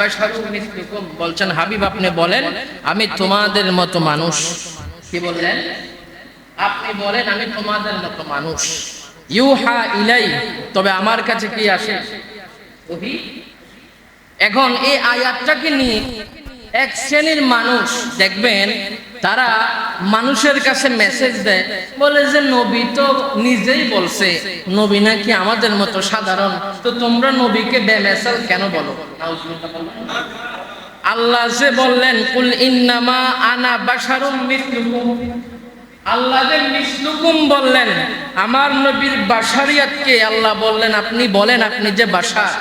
বাশারুম মিসলুকুম, বলছেন হাবিব আপনি বলেন আমি তোমাদের মতো মানুষ। কি বললেন? আপনি বলেন আমি তোমাদের মতো মানুষ। ইউহা ইলাই, তবে আমার কাছে কি আসে? ওহী। এখন এই আয়াতটাকে নিয়ে এক শ্রেণীর মানুষ দেখবেন তারা মানুষের কাছে মেসেজ দেয়, বলে যে নবী তো নিজেই বলছে নবী নাকি আমাদের মতো সাধারণ, তো তোমরা নবীকে বেমেসাল কেন বলো? আল্লাহ যে বললেন কুল ইন্নামা আনা বাশারুম মিসলুকুম, আল্লাহ যে মিসলুকুম বললেন, আমার নবীর বাশারিয়াতকে আল্লাহ বললেন আপনি বলেন আপনি যে বাশার,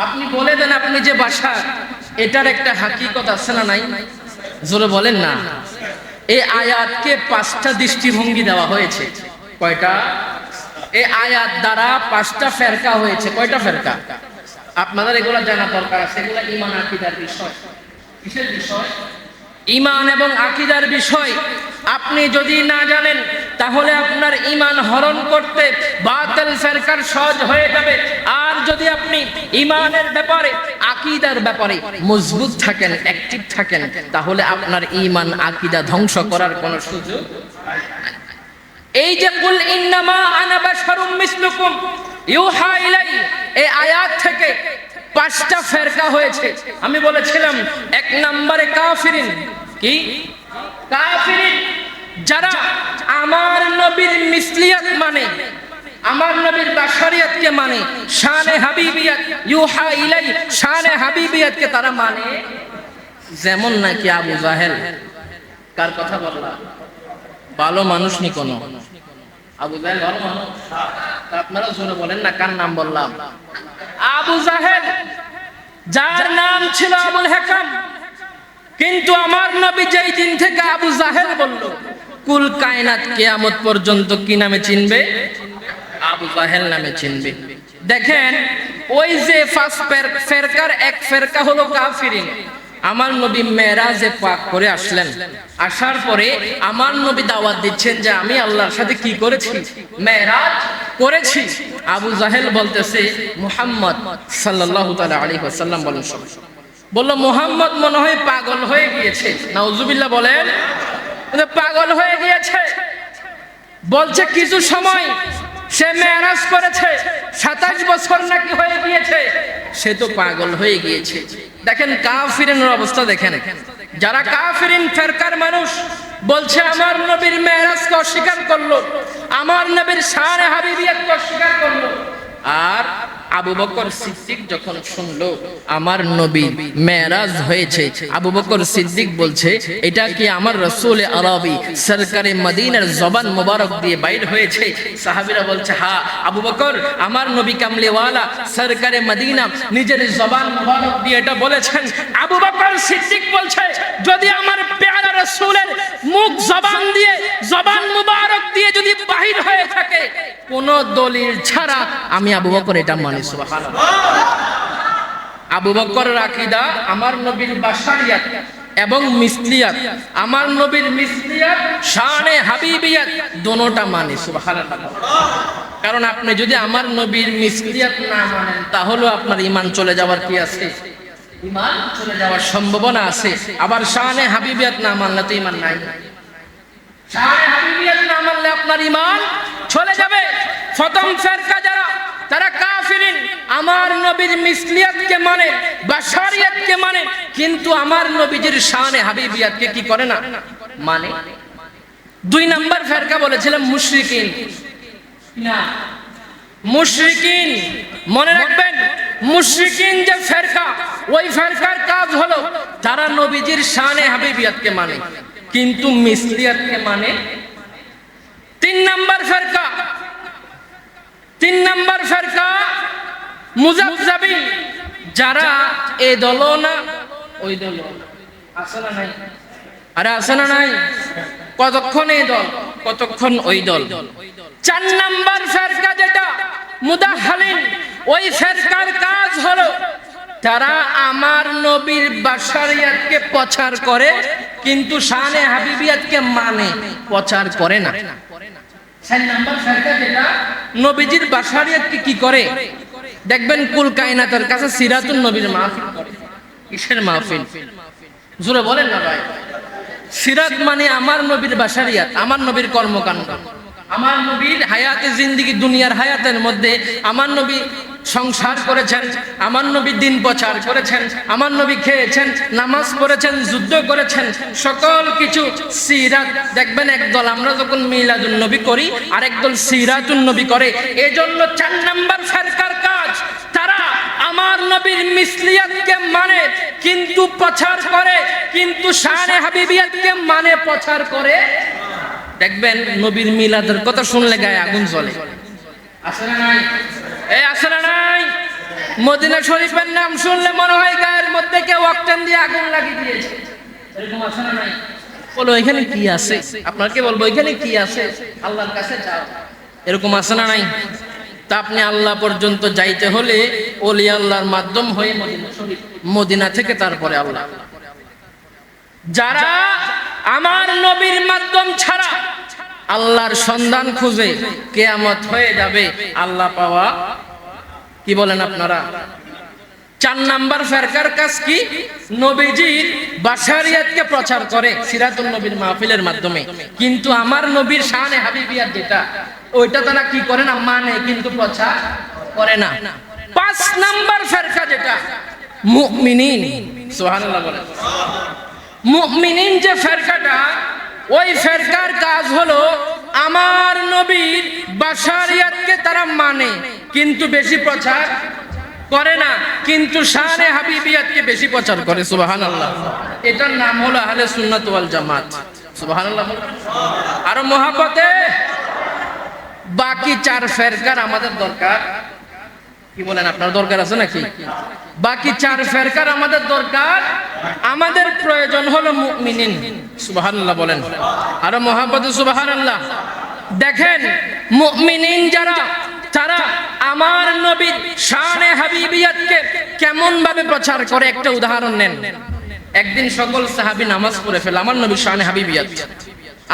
আপনি বলে দেন আপনি যে বাশার। এটার একটা হাকিকত আছে না নাই? জোরে বলেন না। এই আয়াতকে 5টা দৃষ্টিভঙ্গি দেওয়া হয়েছে। কয়টা? এই আয়াত দ্বারা 5টা ফেরকা হয়েছে। কয়টা ফেরকা? আপনাদের এগুলো জানা দরকার আছে। এগুলো ঈমান আকীদার বিষয়। কিসের বিষয়? ঈমান এবং আকীদার বিষয়। আপনি যদি না জানেন তাহলে আপনার ঈমান হরণ করতে বাতিল ফেরকার সহজ হয়ে যাবে। আর যদি আপনি ঈমানের ব্যাপারে আকীদার ব্যাপারে মজবুত থাকেন, অ্যাক্টিভ থাকেন, তাহলে আপনার ঈমান আকীদা ধ্বংস করার কোনো সুযোগ নাই। এই যে কুল ইন্নামা আনা বাশারুম মিসলুকুম ইউহা ইলাই, এই আয়াত থেকে 5টা ফেরকা হয়েছে। আমি বলেছিলাম 1 নম্বরে কাফিরিন। কি? কাফিরিন, যারা আমার নবীর মিসলিয়াত মানে, আমার নবীর বাশারিয়াতকে মানে, শানে হাবিবিয়াত ইউহা ইলাই, শানে হাবিবিয়াতকে তারা মানে। যেমন নাকি আবু জাহেল। কার কথা বললাম? ভালো মানুষ নি কোনো। আবু জাহেল ভালো মানুষ? আপনারা জোরে বলেন না কার নাম বললাম? আবু জাহেল, যার নাম ছিল আবুল হাকাম। কিন্তু আমার নবী যেই দিন থেকে আবু জাহেল বলল, কুল কায়নাত কিয়ামত পর্যন্ত কি নামে চিনবে? আবু জাহেল নামে চিনবে। দেখেন ওই যে ফার্স্ট ফেরকার এক ফেরকা হলো কাফিরিন। আমার নবী মেরাজে পাক করে আসলেন। আসার পরে আমার নবী দাওয়াত দিচ্ছেন যে আমি আল্লাহর সাথে কি করেছি? মেরাজ করেছি। আবু জাহেল বলতেছে মুহাম্মদ সাল্লাল্লাহু তাআলা আলাইহি ওয়াসাল্লাম বলেন, বলল মুহাম্মদ মনে হয় পাগল হয়ে গিয়েছে। নাউজুবিল্লাহ বলেন, পাগল হয়ে গিয়েছে। বলছে কিছু সময় সে মেরাজ করেছে, 27 বছর নাকি হয়ে গিয়েছে, সে তো পাগল হয়ে গিয়েছে। দেখেন কাফিরিনের অবস্থা দেখেন। যারা কাফিরিন ফেরকার মানুষ বলছে আমার নবীর মেরাজকে অস্বীকার করলো, আমার নবীর শানে হাবিবিয়াতকে অস্বীকার করলো। আর আবু বকর সিদ্দিক যখন শুনলো আমার নবী মেরাজ হয়েছে, আবু বকর সিদ্দিক বলছে এটা কি আমার রাসূল আরবি সরকারে মদিনার জবান মোবারক দিয়ে বাইর হয়েছে? সাহাবীরা বলছে হ্যাঁ আবু বকর, আমার নবী কামলিওয়ালা সরকারে মদিনা নিজের জবান মোবারক দিয়ে এটা বলেছেন। আবু বকর সিদ্দিক বলছে যদি আমার প্যারা রাসূলের মুখ জবান দিয়ে, জবান মোবারক দিয়ে যদি বাহির হয়ে থাকে কোন দলিল ছাড়া, আমি আবু বকর এটা মানি। সুবহানাল্লাহ। আবু বকরের আকীদা আমার নবীর বাশারিয়াত এবং মিসলিয়াত, আমার নবীর মিসলিয়াত শানে হাবিবিয়াত দোনোটা মানে। সুবহানাল্লাহ। কারণ আপনি যদি আমার নবীর মিসলিয়াত না মানেন তাহলে আপনার ঈমান চলে যাওয়ার কি আছে? ঈমান চলে যাওয়ার সম্ভাবনা আছে। আবার শানে হাবিবিয়াত না মানলে তো ঈমান নাই। শানে হাবিবিয়াত না মানলে আপনার ঈমান চলে যাবে। প্রথম ফেরকা যারা, তারা কাফিরিন, আমার নবীর মিসলিয়াতকে মানে, বাশারিয়াতকে মানে, কিন্তু আমার নবীজির শানে হাবিবিয়াতকে কি করে না? মানে। 2 নাম্বার ফেরকা বলেছিলাম মুশরিকিন। না, মুশরিকিন মনে রাখবেন, মুশরিকিন যে ফেরকা, ওই ফেরকার কাজ হলো তারা নবীজির শানে হাবিবিয়াতকে মানে কিন্তু মিসলিয়াতকে মানে। 3 নাম্বার ফেরকা, 3 নাম্বার ফেরকা মুযাবযাবিন, যারা এই দল না ওই দল। আছে না নাই? আরে আছে না নাই? কতক্ষণ এই দল, কতক্ষণ ওই দল। 4 নাম্বার ফেরকা যেটা মুদাহহালিন, ওই ফেরকার কাজ হলো তারা আমার নবীর বাশারিয়াতকে প্রচার করে কিন্তু শানে হাবিবিয়াতকে মানে, প্রচার করে না। 4 নাম্বার ফেরকা যেটা নবীজির বাশারিয়াতকে কি করে? দেখবেন কুল কায়নাতের কাছে সিরাতুন নবীর মাহফিল করে। কিসের মাহফিল? জোরে বলেন না ভাই। সিরাত মানে আমার নবীর বাশারিয়াত, আমার নবীর কর্মকাণ্ড, আমার নবীর হায়াতে জিন্দেগি, দুনিয়ার হায়াতের মধ্যে আমার নবী সংসার করেছেন, আমার নবী দিন প্রচার করেছেন, আমার নবী খেয়েছেন, নামাজ পড়েছেন, যুদ্ধ করেছেন, সকল কিছু সিরাত। দেখবেন একদল আমরা যখন মিলাদুন নবী করি, আরেক দল সিরাতুন নবী করে। এজন্য 4 নাম্বার ফেরকার কাজ, তারা আমার নবীর মিসলিয়াতকে মানে কিন্তু প্রচার করে, কিন্তু শানে হাবিবিয়াতকে মানে প্রচার করে। দেখবেন নবীর মিলাদের কথা শুনলে গায়ে আগুন জ্বলে। আছে না নাই? আছে না নাই? মদিনা শরীফের নাম শুনলে মনে হয় গায়ের মধ্যে কেউ অকটেন দিয়ে আগুন লাগিয়ে দিয়েছে। এরকম আছে না নাই? বলো এখানে কি আছে? আপনাকে বলবো এখানে কি আছে? আল্লাহর কাছে যাও। এরকম আছে না নাই? তা আপনি আল্লাহ পর্যন্ত যাইতে হলে ওলি আল্লাহর মাধ্যম হয়ে মদিনা শরীফ, মদিনা থেকে তারপরে আল্লাহ। যারা আমার নবীর মাধ্যম ছাড়া আল্লাহর সন্ধান খুঁজে, কিয়ামত হয়ে যাবে আল্লাহ পাওয়া। কি বলেন আপনারা? 4 নাম্বার ফেরকার কাজ কি? নবীজির বাশারিয়াতকে প্রচার করে সিরাতুন নবীর মাহফিলের মাধ্যমে, কিন্তু আমার নবীর শানে হাবিবিয়াত যেটা, ওইটা তারা কি করে না, মানে কিন্তু প্রচার করে না। 5 নাম্বার ফেরকা যেটা মুমিনিন, সুবহানাল্লাহ বলেন। মুমিনিন যে ফেরকাটা, ওই ফেরকার কাজ হলো আমার নবীর বাশারিয়াতকে তারা মানে কিন্তু বেশি প্রচার করে না, কিন্তু শানে হাবিবিয়াতকে বেশি প্রচার করে। সুবহানাল্লাহ। এটার নাম হলো আহলে সুন্নাত ওয়াল জামাত। সুবহানাল্লাহ। আর মহব্বতে বাকি 4 ফেরকার আমাদের দরকার। কি বলেন, আপনার দরকার আছে নাকি? বাকি 4 ফেরকার আমাদের দরকার। আমাদের প্রয়োজন হলো মুমিনিন। সুবহানাল্লাহ বলেন। আর মহব্বতে সুবহানাল্লাহ। দেখেন মুমিনিন যারা, তারা আমার নবীর শানে হাবিবিয়াতকে কেমন ভাবে প্রচার করে একটা উদাহরণ নেন। একদিন সকল সাহাবী নামাজ পড়ে ফেলে আমার নবীর শানে হাবিবিয়াত,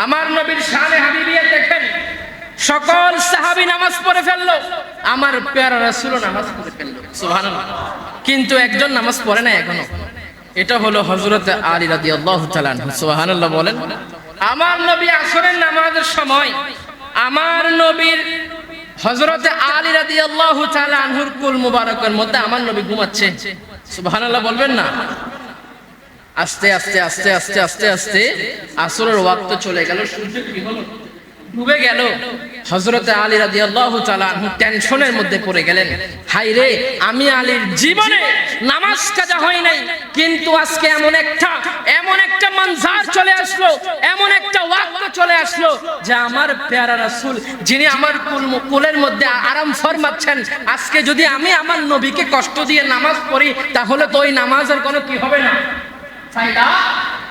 আমার নবীর শানে হাবিবিয়াত দেখেন, সকল সাহাবী নামাজ পড়ে ফেললো, আমার প্যারা রাসূল নামাজ পড়ে ফেললো। সুবহানাল্লাহ। কিন্তু একজন নামাজ পড়ে না এখনো, এটা হলো হযরত আলী রাদিয়াল্লাহু তাআলা আনহু। সুবহানাল্লাহ বলেন। আমার নবী আসরের নামাজের সময় আমার নবীর হযরত আলী রাদিয়াল্লাহু তাআলা আনহুর কুল মুবারকের মধ্যে আমার নবী ঘুমাচ্ছে। সুবহানাল্লাহ বলবেন না? আস্তে আস্তে আস্তে আস্তে আস্তে আস্তে আসরের ওয়াক্ত চলে গেল, সূর্য কি হলো, ডুবে গেল। হযরত আলী রাদিয়াল্লাহু তাআলা আনহু টেনশনের মধ্যে পড়ে গেলেন, হায় রে, আমি আলীর জীবনে নামাজ কাজা হয় নাই, কিন্তু আজকে এমন একটা মঞ্জার চলে আসলো, এমন একটা ওয়াক্ত চলে আসলো যে আমার প্যারা রাসূল যিনি আমার কুলের মধ্যে আরাম ফরমাচ্ছেন, আজকে যদি আমি আমার নবীকে কষ্ট দিয়ে নামাজ পড়ি তাহলে তো ওই নামাজের কোনো কি হবে না, ফায়দা।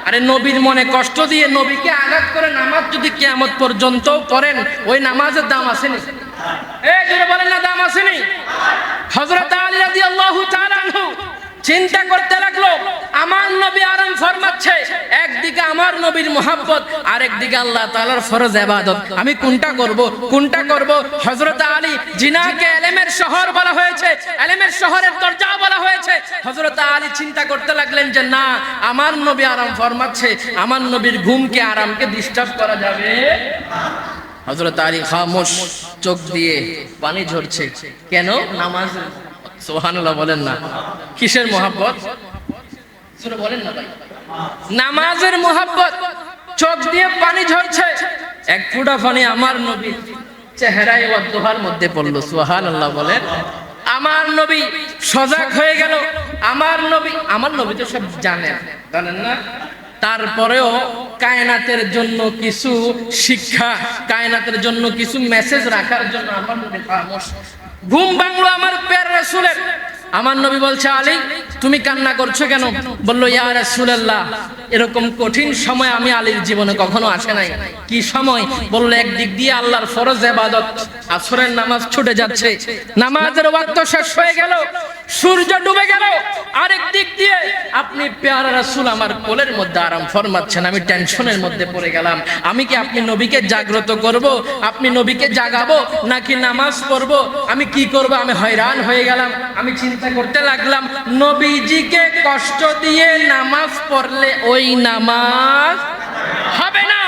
আরে নবীর মনে কষ্ট দিয়ে নবীকে আঘাত করে নামাজ যদি কিয়ামত পর্যন্ত পড়েন, ওই নামাজের দাম আসেনি? এই জোরে বলেন না, দাম আসেনি? হযরত আলী রাদিয়াল্লাহু তাআলা আনহু চিন্তা করতে লাগলো, আমার নবী আরাম ফরমাচ্ছে, একদিকে আমার নবীর মুহাব্বত, আরেকদিকে আল্লাহ তাআলার ফরজ ইবাদত, আমি কোনটা করব? হযরত আলী জিনাকে ইলমের শহর বলা হয়েছে, ইলমের শহরের দরজা বলা হয়েছে। হযরত আলী চিন্তা করতে লাগলেন যে না, আমার নবী আরাম ফরমাচ্ছে, আমার নবীর ঘুমকে আরামকে ডিস্টার্ব করা যাবে না। হযরত আলী খামোশ, চোখ দিয়ে পানি ঝরছে। কেন? নামাজ। সুবহানাল্লাহ বলেন না। কিসের মুহাব্বত? শুনে বলেন না ভাই। নামাজের মুহাব্বত, চোখ দিয়ে পানি ঝরছে, এক ফোঁটা পানি আমার নবীর চেহারায় ওয়াদুহার মধ্যে পড়লো। সুবহানাল্লাহ বলেন। আমার নবী সজাগ হয়ে গেল। আমার নবী তো সব জানেন না? তারপরেও কায়নাতের জন্য কিছু শিক্ষা, কায়নাতের জন্য কিছু মেসেজ রাখার জন্য আমার নবী খামোশ। ঘুম ভাঙলো আমার প্যারা রাসূলের। আমার নবী বলছে, আলী তুমি কান্না করছো কেন? বললো, ইয়া রাসূলুল্লাহ, এরকম কঠিন সময় আমি আলীর জীবনে কখনো আসে নাই। কি সময়? বললো, একদিক দিয়ে আল্লাহর ফরজ ইবাদত আসরের নামাজ ছুটে যাচ্ছে, নামাজের ওয়াক্ত শেষ হয়ে গেল, সূর্য ডুবে গেল, আরেক দিক দিয়ে আপনি পেয়ারা রাসূল আমার কোলের মধ্যে আরাম ফরমাচ্ছেন, আমি টেনশনের মধ্যে পড়ে গেলাম। আমি কি আপনি নবীকে জাগ্রত করব, আপনি নবীকে জাগাবো নাকি নামাজ পড়ব, আমি কি করব? আমি হয়রান হয়ে গেলাম। আমি চিন্তা করতে লাগলাম, নবীজিকে কষ্ট দিয়ে নামাজ পড়লে ওই নামাজ হবে না।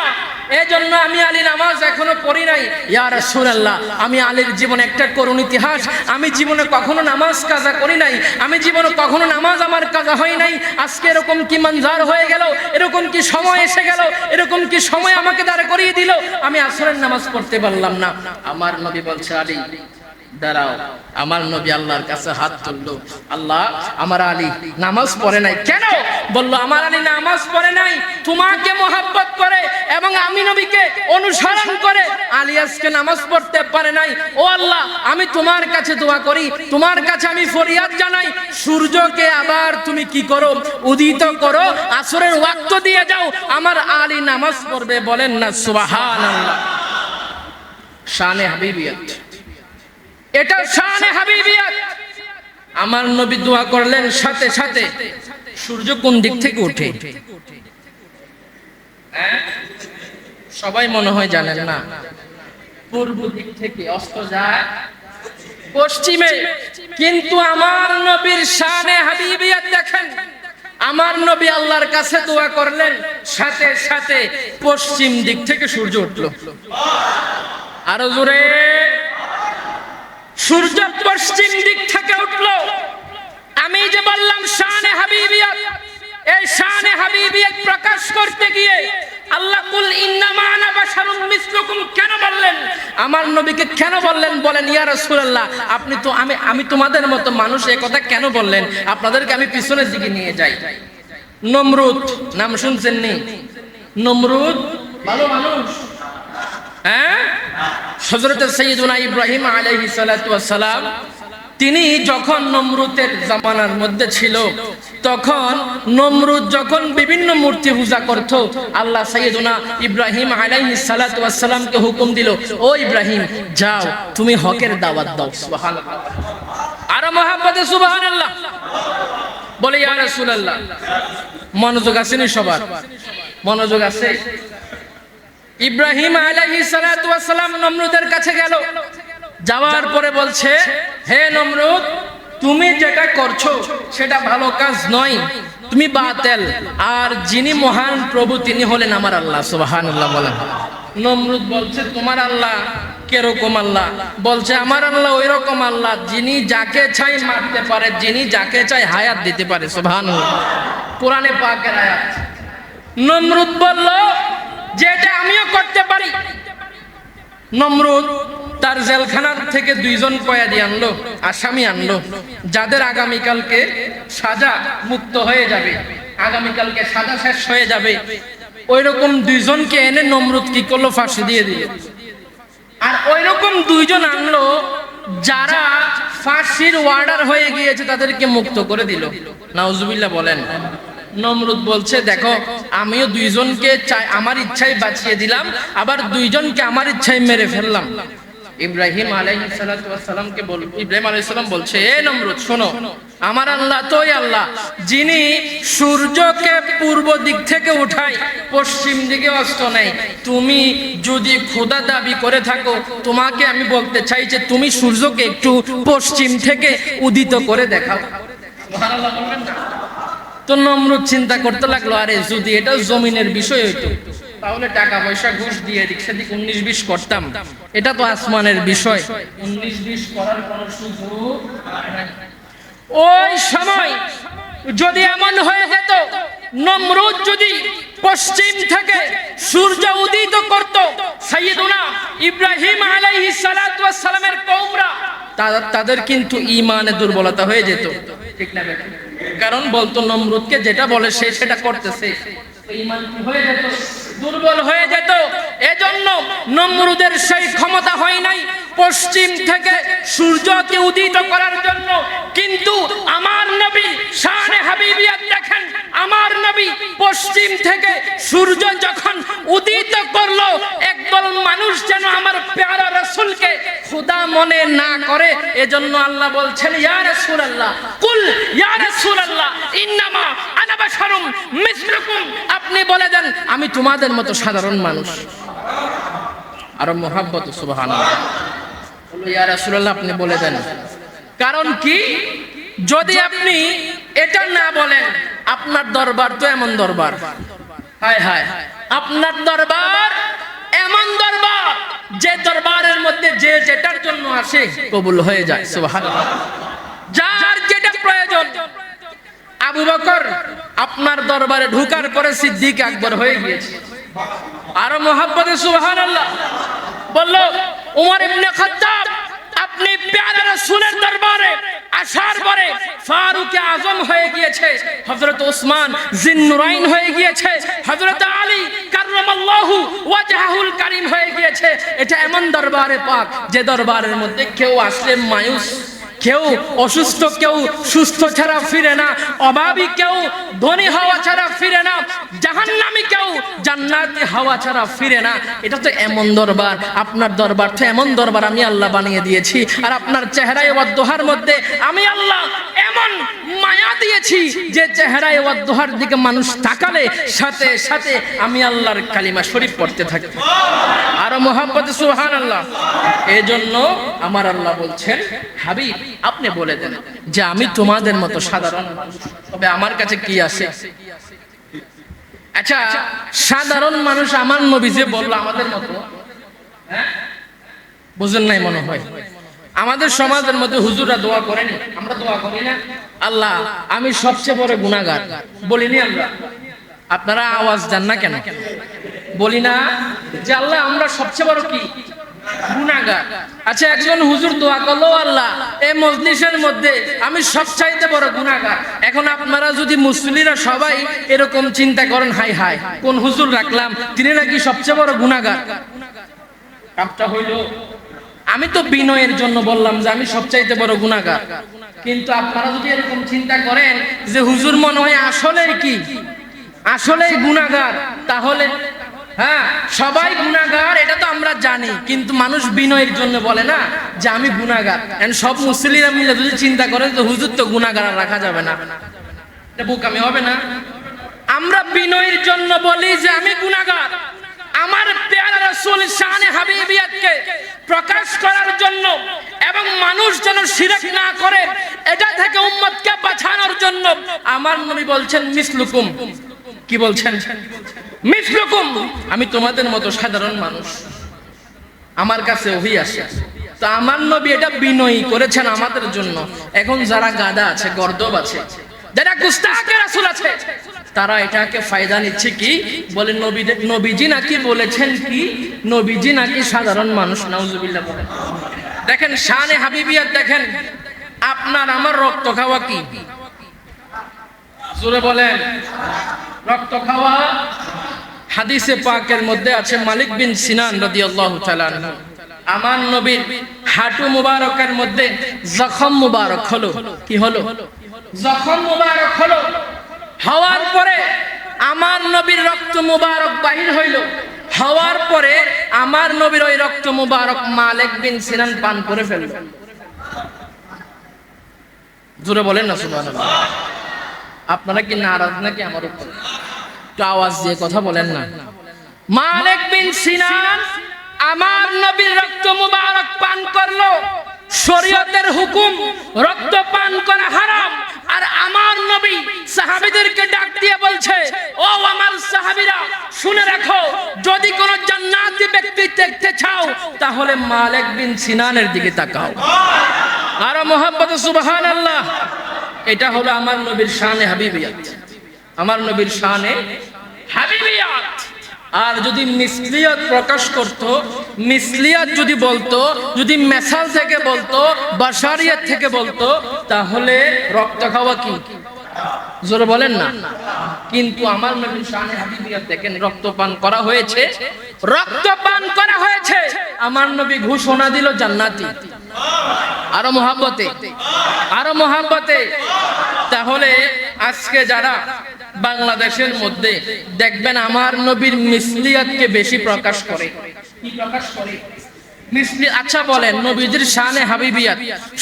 এজন্য আমি আলী নামাজ এখনো পড়ি নাই। ইয়া রাসূলুল্লাহ, আমি আলীর জীবনে একটা করুণ ইতিহাস। আমি জীবনে কখনো নামাজ কাজা করি নাই, আমি জীবনে কখনো নামাজ আমার কাজা হয় নাই। আজকে এরকম কি মঞ্জার হয়ে গেল, এরকম কি সময় এসে গেল, এরকম কি সময় আমাকে দাঁড় করিয়ে দিল, আমি আসরের নামাজ পড়তে পারলাম না। আমার নবী বলছে, আলী দাঁড়াও। আমার নবী আল্লাহর কাছে হাত তুললো, আল্লাহ আমার আলী নামাজ পড়ে নাই। কেন? বলল, আমার আলী নামাজ পড়ে নাই, তোমাকে মোহাব্বত করে এবং আমি নবীকে অনুসরণ করে আলী আজকে নামাজ পড়তে পারে নাই। ও আল্লাহ, আমি তোমার কাছে দোয়া করি, তোমার কাছে আমি ফরিয়াদ জানাই, সূর্যকে আবার তুমি কি করো, উদিত করো, আসরের ওয়াক্ত দিয়ে যাও, আমার আলী নামাজ পড়বে। বলেন না সুবহানাল্লাহ। শানে হাবিবিয়ত, এটা শানে হাবিবিয়ত। আমার নবী দোয়া করলেন, সাথে সাথে সূর্য কোন দিক থেকে ওঠে সবাই মনে হয় জানেন না। পূর্ব দিক থেকে অস্ত যায় পশ্চিমে। কিন্তু আমার নবীর শানে হাবিবিয়ত দেখেন, আমার নবী আল্লাহর কাছে দোয়া করলেন, সাথে সাথে পশ্চিম দিক থেকে সূর্য উঠলো। আরো জোরে, সূর্য পশ্চিম দিক থেকে উঠলো। আমি যে বললাম শানে হাবিবিয়ত, এই শানে হাবিবিয়ত প্রকাশ করতে গিয়ে আল্লাহ কুল ইন্নামা আনা বাশারুম মিসলুকুম কেন বললেন, আমার নবীকে কেন বললেন? বলেন, ইয়া রাসূলুল্লাহ, আপনি তো আমি তোমাদের মতো মানুষ, এই কথা কেন বললেন? আপনাদেরকে আমি পিছনের দিকে নিয়ে যাই। নমরুদ নাম শুনছেন নি? নমরুদ ভালো মানুষ, হ্যাঁ? হযরত সাইয়্যিদুনা ইব্রাহিম আলাইহিস সালাতু ওয়াস সালাম, তিনি যখন নমরুদের জামানার মধ্যে ছিল, তখন নমরুদ যখন বিভিন্ন মূর্তি পূজা করত, আল্লাহ সাইয়্যিদুনা ইব্রাহিম আলাইহিস সালাতু ওয়াস সালামকে হুকুম দিল, ও ইব্রাহিম যাও, তুমি হকের দাওয়াত দাও। সুবহানাল্লাহ, আর মুহাম্মদে সুবহানাল্লাহ বলে। ইয়া রাসূলুল্লাহ, মনোযোগ আছে নি সবার? মনোযোগ আছে? ইব্রাহিম আলাইহিস সালাতু ওয়াস সালাম নমরুদের কাছে গেল, যাওয়ার পরে বলছে, হে নমরুদ, তুমি যেটা করছো সেটা ভালো কাজ নয়, তুমি বাতিল। আর যিনি মহান প্রভু তিনি হলেন আমার আল্লাহ। সুবহানাল্লাহ বলেন। নমরুদ বলছে, তোমার আল্লাহ কিরকম আল্লাহ? বলছে, আমার আল্লাহ ওই রকম আল্লাহ যিনি যাকে চাই মারতে পারে, যিনি যাকে চাই হায়াত দিতে পারে। সুবহানাল্লাহ, কোরআনে পাকের আয়াত। নমরুদ বলল, যেটা আমিও করতে পারি। নমরুদ তার জেলখানার থেকে দুইজন কয়েদি আনলো, আসামি আনলো, যাদের আগামীকালকে সাজা মুক্ত হয়ে যাবে, আগামীকালকে সাজা শেষ হয়ে যাবে। ওই রকম দুইজনকে এনে নমরুদ কি করলো, ফাঁসি দিয়ে দিল। আর ওই রকম দুইজন আনলো যারা ফাঁসির ওয়ার্ডার হয়ে গিয়েছে, তাদেরকে মুক্ত করে দিল। নাউজুবিল্লাহ বলেন। নমরুদ বলছে, দেখো, আমিও দুইজনকে আমার ইচ্ছায় বাঁচিয়ে দিলাম, আবার দুইজনকে আমার ইচ্ছায় মেরে ফেললাম। ইব্রাহিম আলাইহিস সালাতু ওয়াস সালামকে বল, ইব্রাহিম আলাইহিস সালাম বলছে, এ নমরুদ শোনো, আমার আল্লাহ তো ওই আল্লাহ যিনি সূর্যকে পূর্ব দিক থেকে উঠায়, পশ্চিম দিকে অস্ত নেয়। তুমি যদি খোদা দাবি করে থাকো, তোমাকে আমি বলতে চাই যে তুমি সূর্যকে একটু পশ্চিম থেকে উদিত করে দেখাও। সুবহানাল্লাহ বলবেন না? তো নমরুদ চিন্তা করতে লাগলো, আরে যদি এটা জমিনের বিষয় হইতো তাহলে টাকা পয়সা ঘুষ দিয়ে রিক্সা দিকে 19-20 করতাম। এটা তো আসমানের বিষয়, 19-20 করার কোনো সুযোগ নাই। ওই সময় যদি এমন হয়ে যেত, নমরুদ যদি পশ্চিম থেকে সূর্য উদিত করত, সাইয়্যিদুনা ইব্রাহিম আলাইহিস সালাতু ওয়াস সালামের কওমরা তাদের কিন্তু ঈমানে দুর্বলতা হয়ে যেত, ঠিক না? কারণ বলতো নমরুদকে যেটা বলে সে সেটা করতেছে, ঈমান কি হয়ে যেত? দুর্বল হয়ে যেত। এজন্য নমরুদের সেই ক্ষমতা হয় নাই পশ্চিম থেকে সূর্যকে উদিত করার জন্য। কিন্তু আমার নবী শানে হাবিবিয়ত দেখেন, আমার নবী পশ্চিম থেকে সূর্য যখন উদিত করলো, একদল মানুষ যেন আমার প্যারা রাসূলকে খোদা মনে না করে, এজন্য আল্লাহ বলছেন, ইয়া রাসূলুল্লাহ কুল ইয়া রাসূলুল্লাহ ইন্নামা আনা বাশারুম মিসলুকুম, আপনি বলে দেন আমি তোমাদের মতো সাধারণ মানুষ। আর মুহাব্বত সুবহানাল্লাহ, বলো ইয়া রাসূলুল্লাহ আপনি বলে দেন। কারণ কি, যদি আপনি এটা না বলেন, আপনার দরবার তো এমন দরবার, হায় হায়, আপনার দরবার এমন দরবার যে দরবারের মধ্যে যে যেটার জন্য আসে কবুল হয়ে যায়। সুবহানাল্লাহ, যার যেটা প্রয়োজন। আবু বকর আপনার দরবারে ঢোকার পরে সিদ্দিক আকবর হয়ে গিয়েছে। আরো মুহাব্বতে সুবহানাল্লাহ, বলল উমর ইবনে খাত্তাব আপনি প্যারা রাসূলের দরবারে আসার পরে ফারুক আজম হয়ে গিয়েছে, হযরত ওসমান জিন্নুরাইন হয়ে গিয়েছে, হযরত আলী কাররামাল্লাহু ওয়াজহাহুল কারীম হয়ে গিয়েছে। এটা এমন দরবারে পাক যে দরবারের মধ্যে কেউ আসলে মায়ুস, কেউ অসুস্থ, কেউ সুস্থ ছাড়া ফিরে না, অভাবী কেউ ধনী হওয়া ছাড়া ফিরে না, জাহান্নামী কেউ জান্নাতি হওয়া ছাড়া ফিরে না। এটা তো এমন দরবার, আপনার দরবার তো এমন দরবার আমি আল্লাহ বানিয়ে দিয়েছি। আর আপনার চেহারায় ওয়াদ্দোহার মধ্যে আমি আল্লাহ এমন মায়া দিয়েছি যে চেহারায় ওয়াদ্দোহার দিকে মানুষ তাকালে সাথে সাথে আমি আল্লাহর কালিমা শরীফ পড়তে থাকি। আরো মুহাব্বতে সুবহানাল্লাহ। এজন্য আমার আল্লাহ বলছেন হাবিব আপনি বলে দেন যে আমি তোমাদের মতো সাধারণ মানুষ, তবে আমার কাছে কি আছে। আচ্ছা, সাধারণ মানুষ আমার নবী যে বলল আমাদের মতো, হ্যাঁ বুঝেন নাই মনে হয়। আমাদের সমাজের মধ্যে হুজুররা দোয়া করেনি, আমরা দোয়া করি না, আল্লাহ আমি সবচেয়ে বড় গুনাহগার, বলিনি আমরা? আপনারা আওয়াজ দেন না কেন? বলি না যে আল্লাহ আমরা সবচেয়ে বড় কি গুনাহগার। আচ্ছা, একজন হুজুর দোয়া করলো আল্লাহ এই মজলিসের মধ্যে আমি সবচাইতে বড় গুনাহগার। এখন আপনারা যদি মুসলিরা সবাই এরকম চিন্তা করেন, হাই হাই কোন হুজুর রাখলাম, তিনি নাকি সবচেয়ে বড় গুনাহগার, কাপটা হইল। আমি তো বিনয়ের জন্য বললাম যে আমি সবচাইতে বড় গুনাহগার, কিন্তু আপনারা যদি এরকম চিন্তা করেন যে হুজুর মনে হয় আসলেই কি, আসলেই গুনাহগার, তাহলে হ্যাঁ সবাই গুনাহগার এটা তো আমরা জানি, কিন্তু মানুষ বিনয়ের জন্য বলে না যে আমি গুনাহগার। এন্ড সব মুসলিমরা মিলে যদি চিন্তা করে যে হুজুর তো গুনাহগার আর রাখা যাবে না, এটা বোকামি হবে না? আমরা বিনয়ের জন্য বলি যে আমি গুনাহগার। আমার প্যারা রাসূল শানে হাবিবিয়াতকে প্রকাশ করার জন্য এবং মানুষ যেন শিরক না করে এটা থেকে উম্মতকে বাঁচানোর জন্য আমার নবী বলছেন মিসলুকুম। কি বলছেন? মিসলুকুম, আমি তোমাদের মতো সাধারণ মানুষ, আমার কাছে ওহী আসে। তো আমার নবী এটা বিনয়ী করেছেন আমাদের জন্য। এখন যারা গাদা আছে, গর্দব আছে, যারা গুস্তাখে রাসূল আছে, তারা এটাকে ফায়দা নিচ্ছে কি বলে নবীজি নাকি বলেছেন কি, নবীজি নাকি সাধারণ মানুষ। নাউজুবিল্লাহ। দেখেন শানে হাবিবিয়াত, দেখেন আপনার আমার রক্ত খাওয়া কি, জোরে বলেন রক্ত খাওয়া। হাদিসে পাকের মধ্যে আছে মালিক বিন সিনান রাদিয়াল্লাহু তাআলা আনহু, আমার নবীর হাঁটু মুবারকের মধ্যে জখম মুবারক হলো। কি হলো? জখম মুবারক হলো। হওয়ার পরে আমার নবীর রক্ত মুবারক বাহির হইল। হওয়ার পরে আমার নবীর ওই রক্ত মুবারক মালিক বিন সিনান পান করে ফেলল। জোরে বলেন না সুবহানাল্লাহ। আপনারা কি নারাজ নাকি আমার উপর? একটু আওয়াজ দিয়ে কথা বলেন না। মালিক বিন সিনান আমার নবীর রক্ত মুবারক পান করলো। শরীয়তের হুকুম রক্ত পান করা হারাম। আর আমার নবী সাহাবীদেরকে ডাক দিয়ে বলছে, ও আমার সাহাবীরা শুনে রাখো, যদি কোন জান্নাতি ব্যক্তি দেখতে চাও তাহলে মালিক বিন সিনানের দিকে তাকাও। আর মুহাব্বত সুবহানাল্লাহ। এটা হলো আমার নবীর শানে হাবিবিয়াত, আমার নবীর শানে হাবিবিয়াত। আর যদি মিসলিয়াত প্রকাশ করত, মিসলিয়াত যদি বলতো, যদি মেসাল থেকে বলতো, বাশারিয়াত থেকে বলতো, তাহলে রক্ত খাওয়া কি, জোরে বলেন না। কিন্তু আমার নবীর শানে হাবিবিয়াত দেখেন, রক্তপান করা হয়েছে, রক্তপান করা হয়েছে। আমার নবী ঘোষণা দিল জান্নাতি। আরো মুহাব্বতে, আরো মুহাব্বতে। তাহলে আজকে যারা বাংলাদেশের মধ্যে দেখবেন আমার নবীর মিসলিয়াতকে বেশি প্রকাশ করে, কি প্রকাশ করে? মিসলি। আচ্ছা বলেন, নবীজির শানে হাবিবিয়াত,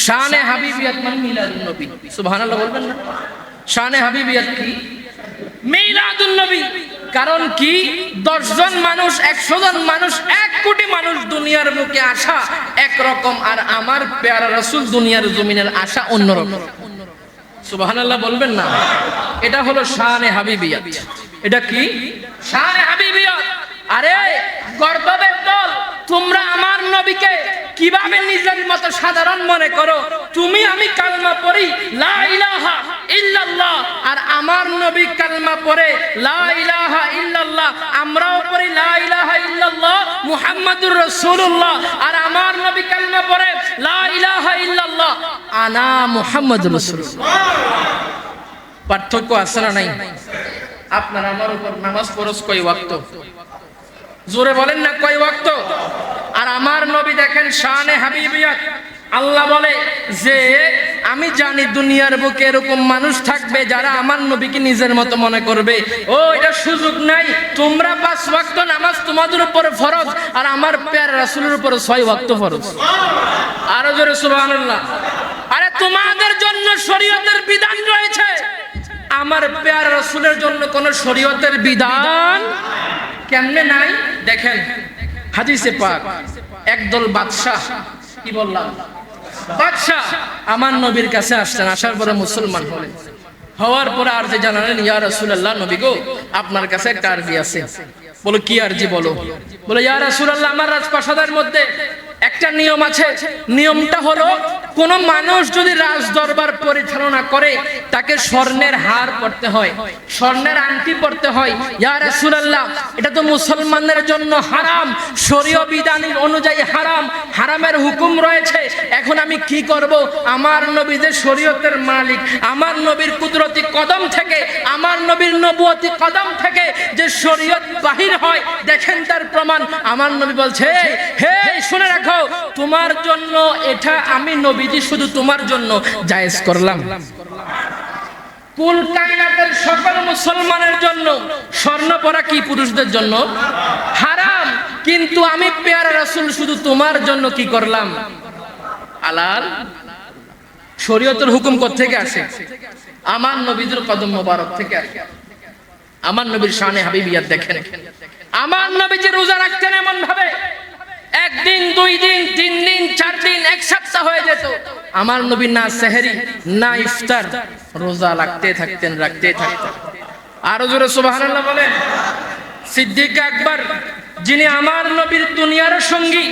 শানে হাবিবিয়াত মানে মিলাদুন নবী। সুবহানাল্লাহ বলবেন না? শানে হাবিবিয়াত কি? মিলাদুন নবী। কারণ কি 10 জন মানুষ 100 জন মানুষ 1 কোটি মানুষ দুনিয়ার বুকে আসা একরকম, আর আমার প্যারা রাসূল দুনিয়ার জমিনের আশা অন্যরকম। সুবহানাল্লাহ বলবেন না? এটা হলো শানে হাবিবিয়াত। এটা কি শানে হাবিবিয়াত? আরে গর্দবের দল, তোমরা আমার নবীকে কিভাবে নিজের মতো সাধারণ মনে করো? তুমি আমি কালমা পড়ি লা ইলাহা ইল্লাল্লাহ, আর আমার নবী কালমা পড়ে লা ইলাহা ইল্লাল্লাহ, আমরাও পড়ি লা ইলাহা ইল্লাল্লাহ মুহাম্মাদুর রাসূলুল্লাহ, আর আমার নবী কালমা পড়ে লা ইলাহা ইল্লাল্লাহ আনা মুহাম্মাদুর রাসূলুল্লাহ। পার্থক্য আছে না নাই? আপনার আমার উপর নামাজ ফরজ কয় ওয়াক্ত? জোরে বলেন না, কয় ওয়াক্ত? আর আমার নবী দেখেন শানে হাবিবিয়াত, আল্লাহ বলে যে আমি জানি দুনিয়ার বুকে এরকম মানুষ থাকবে যারা আমার নবীকে নিজের মতো মনে করবে। ও এটা সুযোগ নাই, তোমরা 5 ওয়াক্ত নামাজ তোমাদের উপরে ফরজ, আর আমার প্যারা রাসূলের উপরে 6 ওয়াক্ত ফরজ। আরো জোরে সুবহানাল্লাহ। আরে তোমাদের জন্য শরীয়তের বিধান রয়েছে, আমার প্যারা রাসূলের জন্য কোন শরীয়তের বিধান কেমনে নাই? দেখেন হাদিসে পাক, একদল বাদশাহ, কি বললাম, বাদশাহ আমার নবীর কাছে আসছেন। আসার পরে মুসলমান হলেন, হওয়ার পরে আর যে জানালেন ইয়া রাসূলুল্লাহ, নবী গো আপনার কাছে একটা আরজি আছে। বলো কি আরজি বলো? বলে ইয়া রাসূলুল্লাহ আমার রাজপ্রাসাদের মধ্যে একটা নিয়ম আছে, নিয়মটা হলো কোন মানুষ যদি রাজ দরবার পরিচালনা করে তাকে স্বর্ণের হার পরতে হয়, স্বর্ণের আংটি পরতে হয়। ইয়া রাসূলুল্লাহ এটা তো মুসলমানদের জন্য হারাম, শরীয় বিধান অনুযায়ী হারাম, হারামের হুকুম রয়েছে। এখন আমি কি করব? আমার নবী যে শরীয়তের মালিক, আমার নবীর কুদরতি কদম থেকে, আমার নবীর নবুয়তি কদম থেকে যে শরীয়ত বাহির হয়, দেখেন তার প্রমাণ। আমার নবী বলছে হে শুনে রাখো, তোমার জন্য এটা আমি নবীজি শুধু তোমার জন্য জায়েজ করলাম। কুল কায়নাতের সকল মুসলমানের জন্য স্বর্ণ পরা কি পুরুষদের জন্য হারাম, কিন্তু আমি প্যারা রাসূল শুধু তোমার জন্য কি করলাম? হালাল। শরীয়তের হুকুম কোত্থেকে আসে? আমার নবীর কদম মোবারক থেকে আসে। আমার নবীর শানে হাবিবিয়াত দেখেন, আমার নবী যে রোজা রাখতেন এমন ভাবে 1 দিন 2 দিন 3 দিন 4 দিন 1 সপ্তাহ হয়ে যেত, আমার নবী না সেহরি না ইফতার, রোজা রাখতে থাকতেন। আরো জোরে সুবহানাল্লাহ বলেন। সিদ্দিক আকবর যিনি আমার নবীর দুনিয়ার সঙ্গী,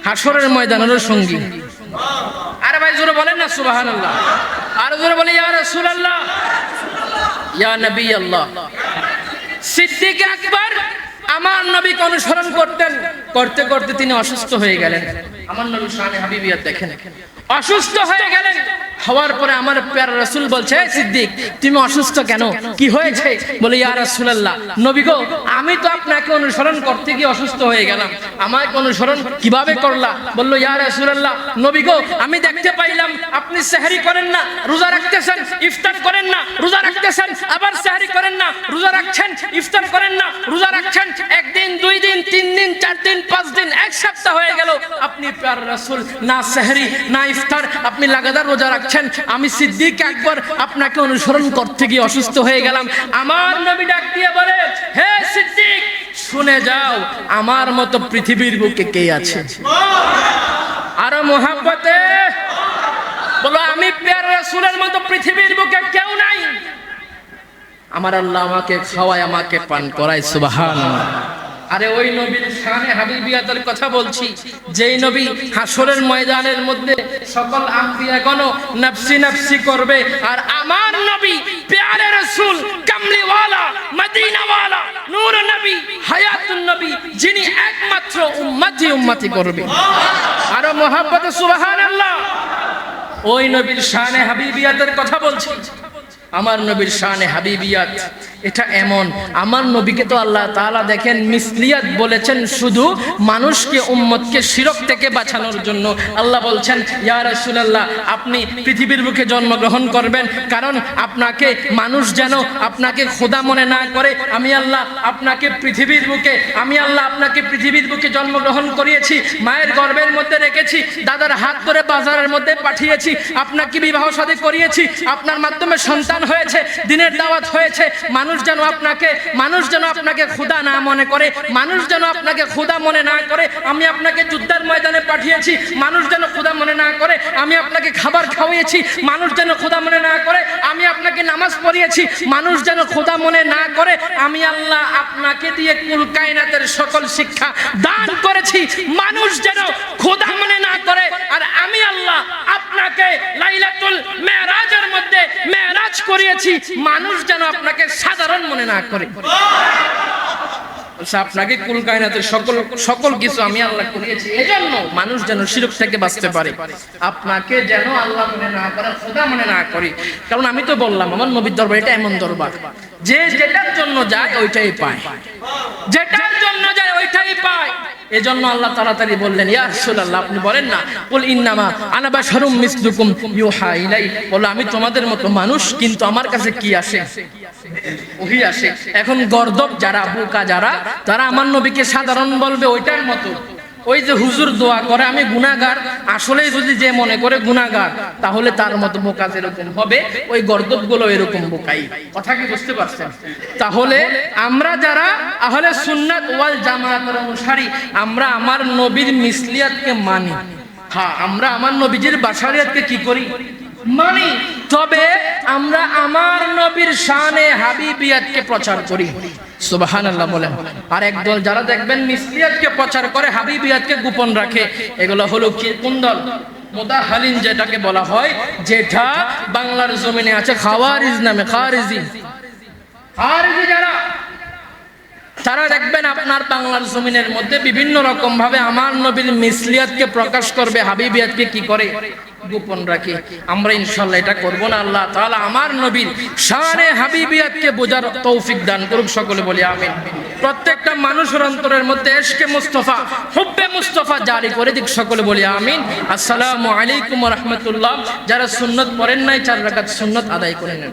হাসরের ময়দানের সঙ্গী। আরে ভাই জোরে বলেন না সুবহানাল্লাহ। আরো জোরে বলি ইয়া রাসূলুল্লাহ, ইয়া নবী আল্লাহ। সিদ্দিক আকবর আমার নবীকে অনুসরণ করতেন, করতে করতে তিনি অসুস্থ হয়ে গেলেন। আমার নবী শানে হাবিবিয়াত দেখেন, অসুস্থ হয়ে গেলেন। হওয়ার পরে আমার প্যারা রাসূল বলছে সিদ্দিক তুমি অসুস্থ কেন, কি হয়েছে? বলে ইয়া রাসূলুল্লাহ নবী গো আমি তো আপনাকে অনুসরণ করতে গিয়ে অসুস্থ হয়ে গেলাম, আমাকে অনুসরণ কিভাবে করলা? বলল ইয়া রাসূলুল্লাহ নবী গো আমি দেখতে পাইলাম আপনি সেহরি করেন না রোজা রাখতেছেন, ইফতার করেন না রোজা রাখতেছেন, আবার সেহরি করেন না রোজা রাখছেন, ইফতার করেন না রোজা রাখছেন। 1 দিন 2 দিন 3 দিন 4 দিন 5 দিন 1 সপ্তাহ হয়ে গেল, আপনি প্যারা রাসূল না সেহরি না ইফতার, আপনি লাগাতার রোজা রাখছেন। আমি সিদ্দিক আকবর আপনাকে অনুসরণ করতে গিয়ে অসুস্থ হয়ে গেলাম। আমার নবী ডাক দিয়ে বলে হে সিদ্দিক শুনে যাও, আমার মতো পৃথিবীর বুকে কে আছে? আরো মোহাব্বতে বলো আমি প্যারা রাসূলের মতো পৃথিবীর বুকে কেউ নাই। আমার আল্লাহ আমাকে খাওয়ায়, আমাকে পান করায়, সুবহানাল্লাহ। আরে ওই নবীর শানে হাবিবিয়াতের কথা বলছি, যেই নবী হাসরের ময়দানের মধ্যে সকল আম্বিয়াগণ নফসি নফসি করবে, আর আমার নবী প্যারে রাসূল কামলিওয়ালা মদিনাওয়ালা নূর নবী হায়াতুন নবী যিনি একমাত্র উম্মতি উম্মতি করবে। আরো মুহাব্বতে সুবহানাল্লাহ। ওই নবীর শানে হাবিবিয়াতের কথা বলছি। আমার নবীর শানে হাবিবিয়াত এটা এমন, আমার নবীকে তো আল্লাহ তাআলা দেখেন মিসলিয়াত বলেছেন শুধু মানুষকে উম্মতকে শিরক থেকে বাঁচানোর জন্য। আল্লাহ বলছেন ইয়া রাসূলুল্লাহ আপনি পৃথিবীর বুকে জন্মগ্রহণ করবেন, কারণ আপনাকে মানুষ যেন আপনাকে খোদা মনে না করে। আমি আল্লাহ আপনাকে পৃথিবীর বুকে, আমি আল্লাহ আপনাকে পৃথিবীর বুকে জন্মগ্রহণ করিয়েছি, মায়ের গর্ভের মধ্যে রেখেছি, দাদার হাত ধরে বাজারের মধ্যে পাঠিয়েছি, আপনাকে বিবাহ শাদী করিয়েছি, আপনার মাধ্যমে সন্তান আহ্বান হয়েছে, দিনের দাওয়াত হয়েছে, মানুষ যেন আপনাকে খোদা না মনে করে, মানুষ যেন আপনাকে খোদা মনে না করে। আমি আপনাকে যুদ্ধের ময়দানে পাঠিয়েছি, মানুষ যেন খোদা মনে না করে। আমি আপনাকে খাবার খাওয়িয়েছি, মানুষ যেন খোদা মনে না করে। আমি আপনাকে নামাজ পড়িয়েছি, মানুষ যেন খোদা মনে না করে। আমি আল্লাহ আপনাকে দিয়ে কুল কায়নাতের সকল শিক্ষা দান করেছি, মানুষ যেন খোদা মনে না করে। আর আমি আল্লাহ আপনাকে লাইলাতুল মেরাজের মধ্যে মেরাজ করিয়েছি, মানুষ যেন আপনাকে সাধারণ মনে না করে। আপনাকে কুল কায়নাতের সকল কিছু আমি আল্লাহ করিয়েছি, এজন্য মানুষ যেন শিরক থেকে বাঁচতে পারে। আপনাকে যেন আল্লাহ মনে না করে, খোদা মনে না করে। কারণ আমি তো বললাম আমার নবীর দরবার এটা এমন দরবার যে যেটার জন্য যায় ওইটাই পায়, যেটার জন্য যায় ওইটাই পায়। এজন্য আল্লাহ তাড়াতাড়ি বললেন, ইয়া রাসূলুল্লাহ আপনি বলেন না, কুল ইন্নামা আনা বাশারুম মিসলুকুম ইউহা ইলাই, বলো আমি তোমাদের মতো মানুষ, কিন্তু আমার কাছে কি আসে? ওহী আসে। এখন গর্দব যারা, বোকা যারা, তারা আমার নবীকে সাধারণ বলবে ওইটার মতো। ওই যে হুজুর দোয়া করে আমি গুনাহগার, আসলে যদি যে মনে করে গুনাহগার, তাহলে তার মতো বোকা যেরকম হবে, ওই গর্দবগুলো এরকম বোকাই। কথা কি বুঝতে পারছেন? তাহলে আমরা যারা আহলে সুন্নাত ওয়াল জামাতের অনুসারী, আমরা আমার নবীর মিসলিয়াতকে মানি। হ্যাঁ, আমরা আমার নবীজির বাশারিয়াতকে কি করি? মানি। তবে আমরা আমার নবীর শানে হাবিবিয়াতকে প্রচার করি। সুবহানাল্লাহ বলেন। আর একদল যারা দেখবেন মিসলিয়াতকে প্রচার করে, হাবিবিয়াতকে গোপন রাখে, এগুলো হলো কি? কোন দল? মুতাহালিন যেটাকে বলা হয়, যেটা বাংলার জমিনে আছে খাওয়ারিজ নামে। খারিজি যারা, তারা দেখবেন আপনার বাংলার জমিনের মধ্যে বিভিন্ন রকম ভাবে আমার নবীর মিসলিয়াতকে প্রকাশ করবে, হাবিবিয়াতকে কি করে? গোপন রাখে। আমরা ইনশাআল্লাহ এটা করব না। আল্লাহ তাআলা আমার নবীর শানে হাবিবিয়াতকে বোঝার তৌফিক দান করুক, সকলে বলি আমিন। প্রত্যেকটা মানুষের অন্তরের মধ্যে ইশকে মুস্তাফা, হুব্বে মুস্তাফা জারি করে দিক, সকলে বলি আমিন। আসসালামু আলাইকুম ওয়া রাহমাতুল্লাহ। যারা সুন্নাত পড়েন নাই, 4 রাকাত সুন্নাত আদায় করে নেন।